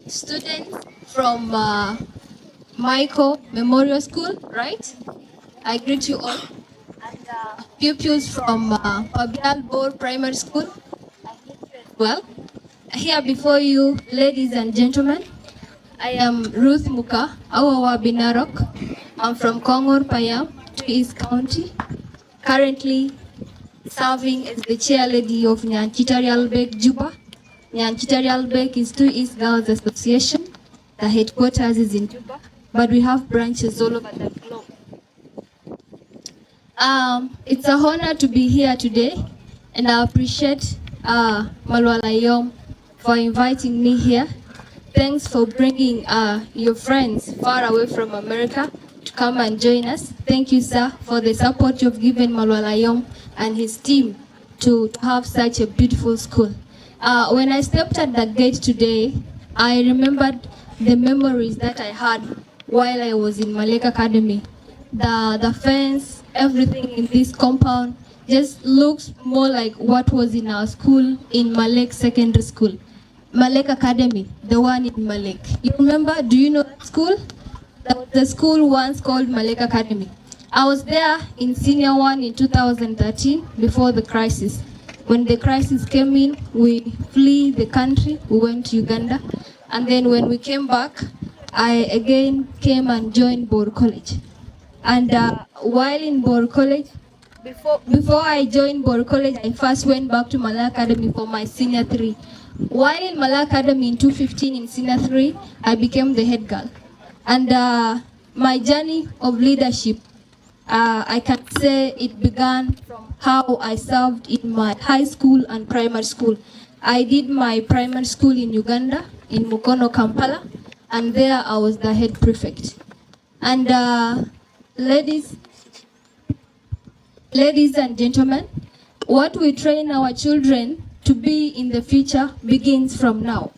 students from Michael Memorial School, right? I greet you all. And pupils from Pabial Bor Primary School, I greet you as well. Here before you, ladies and gentlemen, I am Ruth Muka, Awawa Binarok. I'm from Kongor Payam, East County, currently serving as the Chairlady of Arielbeek-Juba. Arielbeek is 2 East Girls Association. The headquarters is in Juba, but we have branches all over the globe. It's an honor to be here today, and I appreciate Malwala Yom for inviting me here. Thanks for bringing your friends far away from America to come and join us. Thank you, sir, for the support you've given Malwala Yom and his team to have such a beautiful school. When I stepped at the gate today, I remembered the memories that I had while I was in Malek Academy. The fence, everything in this compound just looks more like what was in our school in Malek Secondary School. Malek Academy, the one in Malek. You remember, do you know that school? The school once called Malek Academy. I was there in Senior 1 in 2013 before the crisis. When the crisis came in, we flee the country, we went to Uganda. And then when we came back, I again came and joined Bor College. And while in Bor College, before I joined Bor College, I first went back to Malek Academy for my Senior 3. While in Malek Academy in 2015 in Senior 3, I became the head girl. And my journey of leadership, I can say it began from how I served in my high school and primary school. I did my primary school in Uganda, in Mukono, Kampala, and there I was the head prefect. And ladies and gentlemen, what we train our children to be in the future begins from now.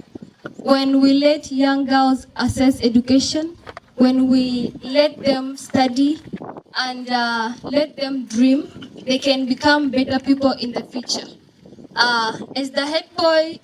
When we let young girls access education, when we let them study and let them dream, they can become better people in the future. As the head boy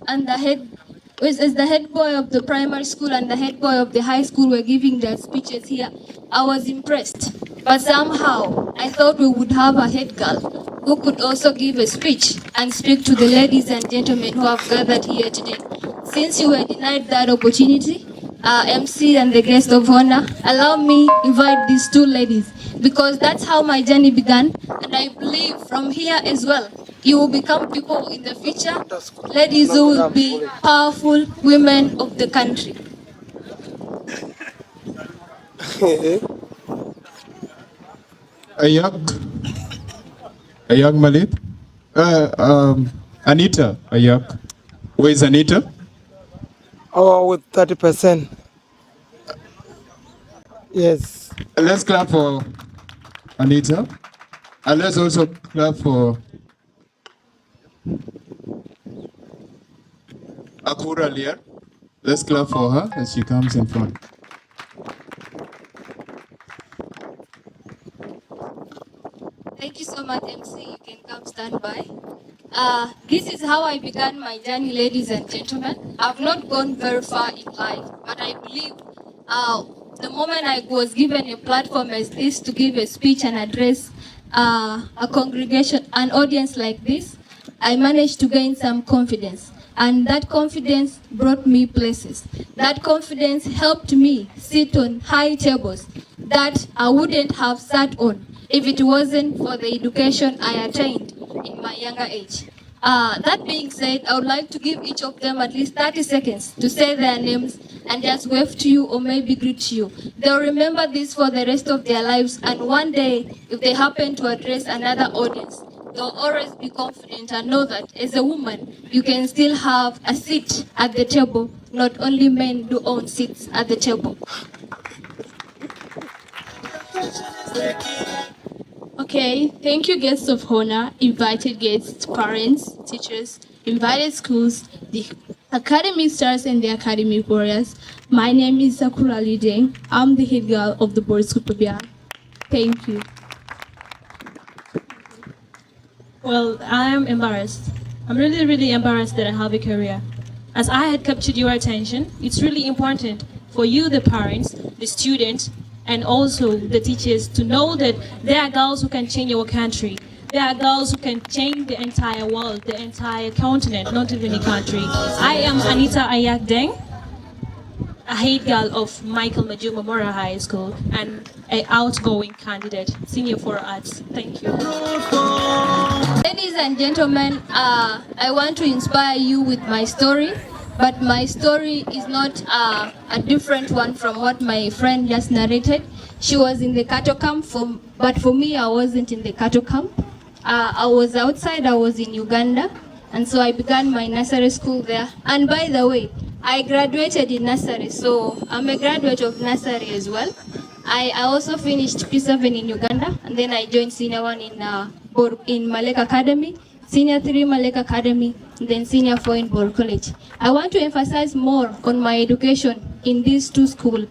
of the primary school and the head boy of the high school were giving their speeches here, I was impressed. But somehow, I thought we would have a head girl who could also give a speech and speak to the ladies and gentlemen who have gathered here today. Since you were denied that opportunity, MC and the guest of honor, allow me to invite these 2 ladies, because that's how my journey began, and I believe from here as well, you will become people in the future, ladies who will be powerful women of the country. Ayak Malik. Anita Ayak. Where is Anita? Oh, with 30%. Yes. Let's clap for Anita. And let's also clap for Akura Lear. Let's clap for her as she comes in front. Thank you so much, MC. You can come stand by. This is how I began my journey, ladies and gentlemen. I've not gone very far in life, but I believe the moment I was given a platform as this to give a speech and address a congregation, an audience like this, I managed to gain some confidence. And that confidence brought me places. That confidence helped me sit on high tables that I wouldn't have sat on if it wasn't for the education I attained in my younger age. That being said, I would like to give each of them at least 30 seconds to say their names and just wave to you or maybe greet to you. They'll remember this for the rest of their lives, and one day, if they happen to address another audience, they'll always be confident and know that as a woman, you can still have a seat at the table. Not only men do own seats at the table. Okay, thank you, guests of honor, invited guests, parents, teachers, invited schools, the academy stars and the academy warriors. My name is Sakura Lideng. I'm the head girl of the board school. Thank you. Well, I am embarrassed. I'm really embarrassed that I have a career. as I had captured your attention, it's really important for you, the parents, the students, and also the teachers to know that there are girls who can change our country. There are girls who can change the entire world, the entire continent, not even the country. I am Anita Ayak Deng, a head girl of Michael Major Memorial High School and an outgoing candidate, senior for arts. Thank you. Ladies and gentlemen, I want to inspire you with my story, but my story is not a different one from what my friend just narrated. She was in the cattle camp, but for me, I wasn't in the cattle camp. I was outside, I was in Uganda, and so I began my nursery school there. And by the way, I graduated in nursery, so I'm a graduate of nursery as well. I also finished P7 in Uganda, and then I joined Senior 1 in Malek Academy, Senior 3 Malek Academy, and then Senior 4 in Bor College. I want to emphasize more on my education in these two schools,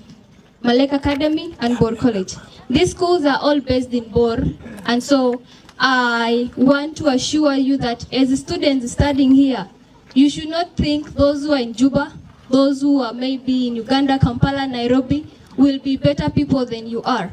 Malek Academy and Bor College. These schools are all based in Bor, and so I want to assure you that as students studying here, you should not think those who are in Juba, those who are maybe in Uganda, Kampala, Nairobi, will be better people than you are.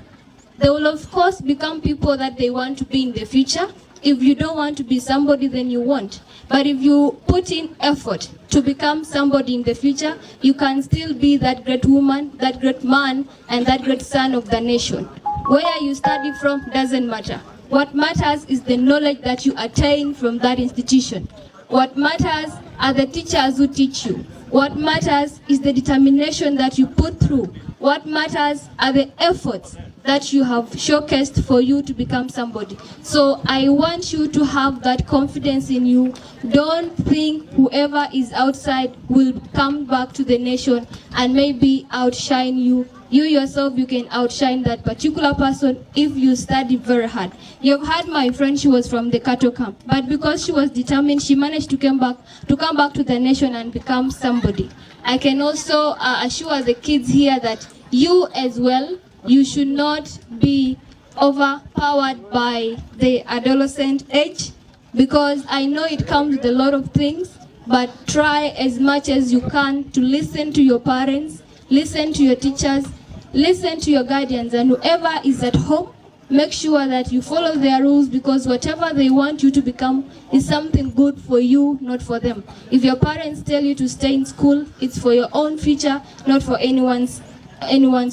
They will of course become people that they want to be in the future. If you don't want to be somebody, then you won't. But if you put in effort to become somebody in the future, you can still be that great woman, that great man, and that great son of the nation. Where you study from doesn't matter. What matters is the knowledge that you attain from that institution. What matters are the teachers who teach you. What matters is the determination that you put through. What matters are the efforts that you have showcased for you to become somebody. So I want you to have that confidence in you. Don't think whoever is outside will come back to the nation and maybe outshine you. You yourself, you can outshine that particular person if you study very hard. You've had my friend, she was from the cattle camp, but because she was determined, she managed to come back to the nation and become somebody. I can also assure the kids here that you as well, you should not be overpowered by the adolescent age, because I know it comes with a lot of things, but try as much as you can to listen to your parents, listen to your teachers, listen to your guardians, and whoever is at home, make sure that you follow their rules, because whatever they want you to become is something good for you, not for them. If your parents tell you to stay in school, it's for your own future, not for anyone's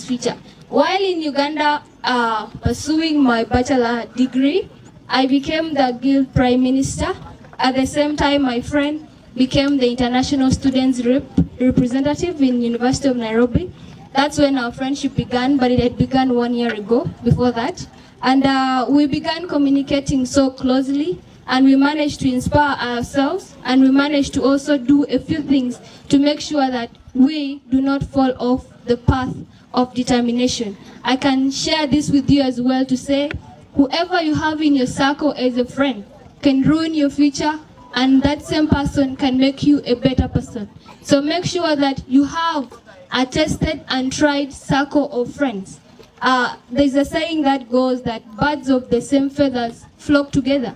future. While in Uganda pursuing my bachelor degree, I became the guild prime minister. At the same time, my friend became the international students representative in University of Nairobi. That's when our friendship began, but it had begun 1 year ago before that. And we began communicating so closely, and we managed to inspire ourselves, and we managed to also do a few things to make sure that we do not fall off the path of determination. I can share this with you as well to say, whoever you have in your circle as a friend can ruin your future, and that same person can make you a better person. So make sure that you have a tested and tried circle of friends. There's a saying that goes that birds of the same feathers flock together.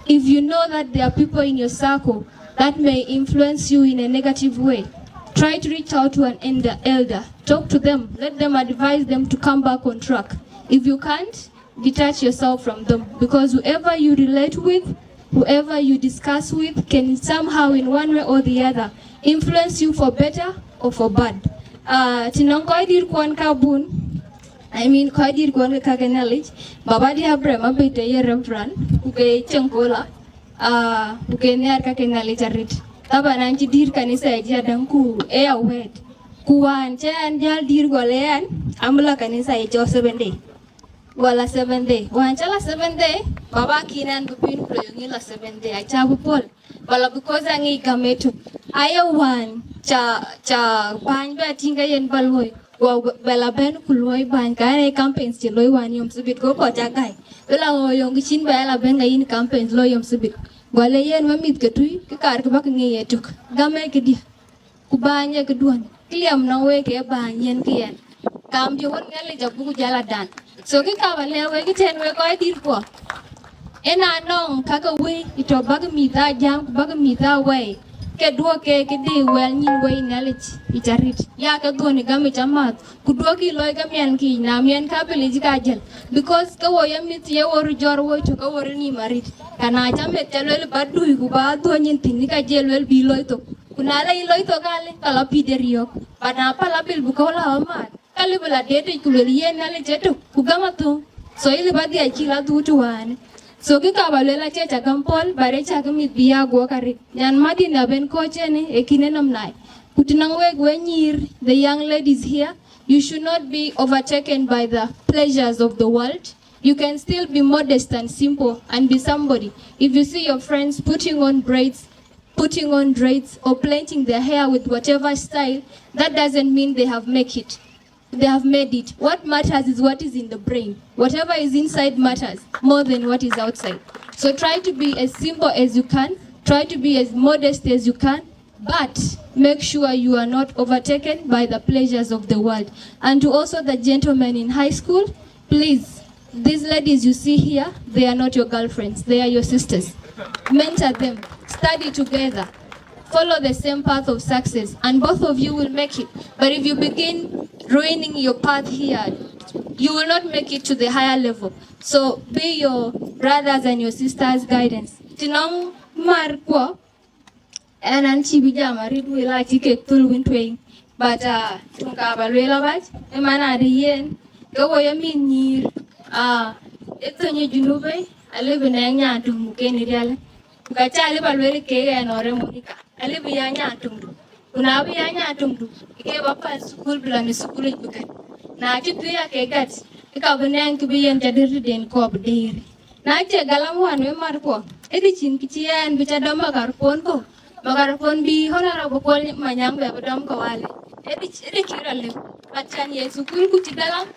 If you know that there are people in your circle that may influence you in a negative way, try to reach out to an elder, talk to them, let them advise them to come back on track. If you can't, detach yourself from them, because whoever you relate with, whoever you discuss with, can somehow in one way or the other influence you for better or for bad. Tinong koidir kwan kabun, koidir kwan kaganelij, babadi abrema bete yerempran, uke chengkola, uke near kaganelij arit. Taba nanchi dir kanisa ejia danku ea wed. Kuwan chan jal dir golean, amla kanisa ejo 7 day. Wala 7 day. Wanchala 7 day, baba kinan bupin proyongi la 7 day. Achabu pol. Wala because angi gametu. Aya wan cha bany ba tinga yen balhoy. Wa bela ben kulhoy bany kare campaigns ti loy wan yom subit go ko jagay. Bela ngoyong chin bela ben ngayin campaigns loy yom subit. Wala yen mamit ketui ke kar ke bak ngi yetuk. Game ke dia. Kubanya keduan. Kliam na we ke banyen ke yen. Kam jo won ngale jabu jala dan. So ke kawale we ke ten we ko dir ko. Ena nong kaka we ito bag mi da jam bag mi da we. ke duoke ke di wel nyin we knowledge icharit ya ka doni gami chamat ku duoki loy ka mian ki na mian ka pili ka jel because ka wo yamit ye woru jor wo to ka woru ni marit kana chamet chalwel badu ku ba do nyin tin ka jel wel bi loy to kuna la loy to kale kala pideriok bana pala bil bu ko la mat kale bela dete ku wel ye knowledge to ku gama to so ile badi akila du to wan so ki kabalela checha kampol bare cha kamit biya go kari yan madina ben kochene ekine namnai kutinang we Nyiir, the young ladies here, you should not be overtaken by the pleasures of the world. You can still be modest and simple and be somebody. If you see your friends putting on braids or plaiting their hair with whatever style, that doesn't mean they have made it. What matters is what is in the brain. Whatever is inside matters more than what is outside. So try to be as simple as you can, try to be as modest as you can, but make sure you are not overtaken by the pleasures of the world. And to also the gentlemen in high school, please, these ladies you see here, they are not your girlfriends, they are your sisters. Mentor them, study together, follow the same path of success, and both of you will make it. But if you begin ruining your path here, you will not make it to the higher level. So be your brothers and your sisters' guidance. Tinong markwa, and anchi bijama ridu ila chike tul wintwing. But tunka balwela bat, emana diyen, go yamin Nyiir. Ito nye junube, alibi na nya tumu keni diale. Ukacha alibi alwele kege ya nore monika. Alibi ya nya tumu. Unabi ya nya tumu. Ike bapa sukul bila ni sukul ibukan. Na achitu ya kegat. Ika beneng kibiyen jadiri den ko abdiri. Na ache galamu anwe marko. Edi chin kichiyan bichada magarpon ko. Magarpon bi honara bukol manyang bebe dom ko wale. Edi kira lep. Bachan ye sukul kuchidalam.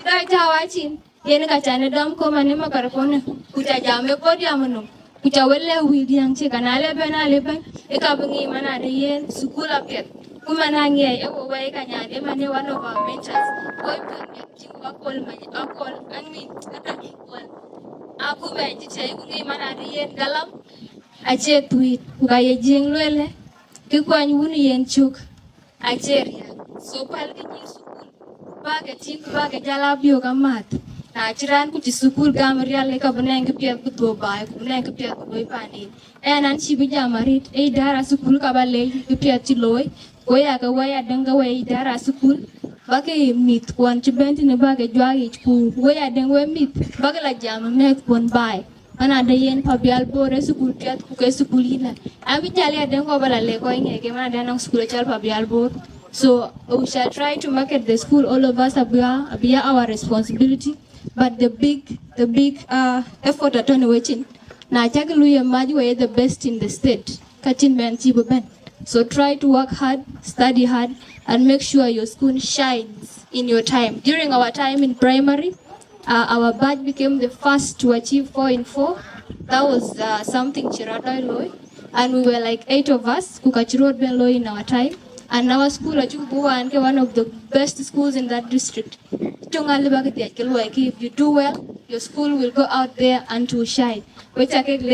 Tidak jawacin, yang kacanya dam ko mane magarpon kuca jame podi amanu, kuca welle widi yang cik kanale ben, eka bengi mana riyen sukul apet, kumana ngiye ewo wae kanyade mane one of our mentors, koi pun cik akol angin kata kikol, aku benci cik bengi mana riyen galam, aje tweet, kukaye jeng luele, kikuan wuni yen chuk, aje ria, so pal kinyi sukul. Baga ting baga jala bio kamat na chiran ku sukul gamria le ka beneng pia ku bai ku beneng pia ku bai pani an chi bija marit e dara sukul ka bale pia ti loy ko ya ga waya danga waya dara sukul baga mit kwan chi bent ne baga jwagi ku waya danga we mit baga la jam me kon bai ana da yen pa bial bore sukul pia ku ke sukul ina abi jali danga bala le ko ngeke mana dana sukul chal pa bial bor. So we shall try to market the school. All of us are our responsibility. But the big effort at waiting. Na chakaluya maji we the best in the state. Kachin ben chibo ben. So try to work hard, study hard, and make sure your school shines in your time. During our time in primary, our batch became the first to achieve 4 in 4. That was something Chiradoi Loy, and we were like 8 of us. Kukachirod ben Loy in our time. And our school, one of the best schools in that district. If you do well, your school will go out there and to shine. Which I can